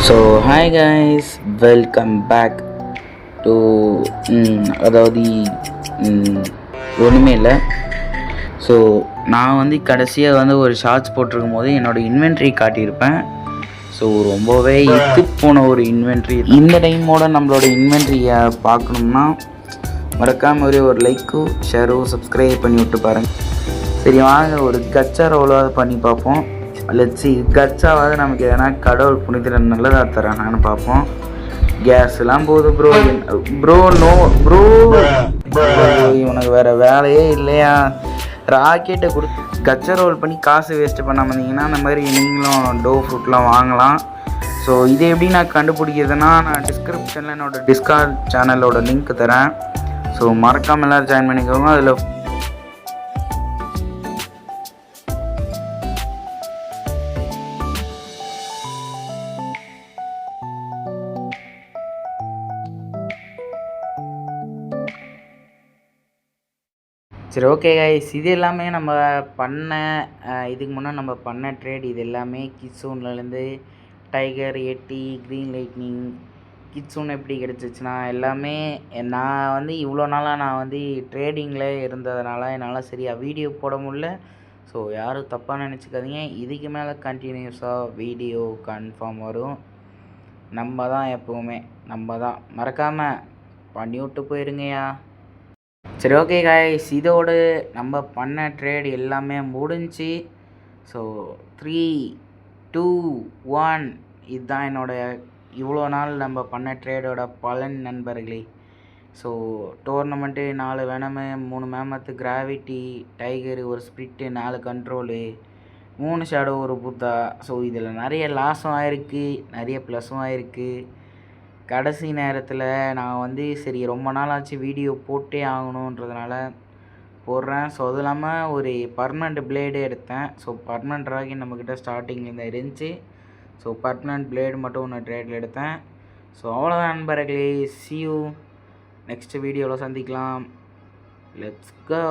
So hi guys, welcome back to அதாவது ஒன்றுமே இல்லை. ஸோ நான் வந்து கடைசியாக வந்து ஒரு ஷார்ட்ஸ் போட்டிருக்கும் போது என்னோடய இன்வென்ட்ரி காட்டியிருப்பேன். ஸோ ரொம்பவே இத்து போன ஒரு இன்வென்ட்ரி. இந்த டைமோட நம்மளோட இன்வென்ட்ரியை பார்க்கணும்னா மறக்காமல் ஒரு லைக்கு ஷேரும் சப்ஸ்கிரைப் பண்ணி விட்டு பாருங்கள். சரி வாங்க ஒரு கச்சா ரோலாவது பண்ணி பார்ப்போம். லட்சி கச்சாவது நமக்கு எதனா கடவுள் புனிதத்தில் நல்லதாக தரானான்னு பார்ப்போம். கேஸ்லாம் போகுது ப்ரோ. நோ ப்ரோ, இவனுக்கு வேறு வேலையே இல்லையா? ராக்கெட்டை கொடுத்து கச்சா ரோல் பண்ணி காசு வேஸ்ட்டு பண்ணாமல் இருந்தீங்கன்னா அந்த மாதிரி நீங்களும் டோ ஃப்ரூட்லாம் வாங்கலாம். ஸோ இதை எப்படி நான் கண்டுபிடிக்கிறதுனா, நான் டிஸ்கிரிப்ஷனில் என்னோடய டிஸ்கார்ட் சேனலோட லிங்க் தரேன். ஸோ மறக்காமல் எல்லோரும் ஜாயின் பண்ணிக்கோங்க. அதில் சரி ஓகே கைஸ், இது எல்லாமே நம்ம பண்ண இதுக்கு முன்னே நம்ம பண்ண ட்ரேட். இது எல்லாமே கிட்ஸூன்லேருந்து டைகர், எட்டி, க்ரீன் லைட்னிங், கிட்ஸூன் எப்படி கிடச்சிச்சுன்னா எல்லாமே நான் வந்து இவ்வளோ நாளாக நான் வந்து ட்ரேடிங்கில் இருந்ததுனால என்னால் சரியாக வீடியோ போட முடியல. ஸோ யாரும் தப்பாக நினச்சிக்காதீங்க. இதுக்கு மேலே கண்டினியூஸாக வீடியோ கன்ஃபார்ம் வரும். நம்ம தான் எப்போவுமே நம்ம தான், மறக்காமல் பண்ணி விட்டு போயிருங்கய்யா. சரி ஓகே காய்ஸ், இதோடு நம்ம பண்ண ட்ரேட் எல்லாமே முடிஞ்சு. ஸோ 3, 2, 1 இதுதான் என்னோடய இவ்வளோ நாள் நம்ம பண்ண ட்ரேடோட பலன் நண்பர்களே. ஸோ டோர்னமெண்ட்டு 4 வேணாமே, 3 மேமத்து, கிராவிட்டி, டைகரு, ஒரு ஸ்பிரிட்டு, 4 கண்ட்ரோலு, 3 ஷேடோ, ஒரு புத்தா. ஸோ இதில் நிறைய லாஸும் ஆயிருக்கு, நிறைய ப்ளஸும் ஆயிருக்கு. கடைசி நேரத்தில் நான் வந்து சரி ரொம்ப நாள் ஆச்சு வீடியோ போட்டே ஆகணுன்றதுனால போடுறேன். ஸோ அது இல்லாமல் ஒரு பர்மனெண்ட் பிளேடு எடுத்தேன். ஸோ பர்மனெண்ட் ராகி நம்மக்கிட்ட ஸ்டார்டிங்கில் இருந்துச்சு. ஸோ பர்மனெண்ட் பிளேடு மட்டும் ஒன்று ட்ரேடில் எடுத்தேன். ஸோ அவ்வளோதான் நண்பர்களே. see you நெக்ஸ்ட் வீடியோவில் சந்திக்கலாம். லெட்ஸ் கோ.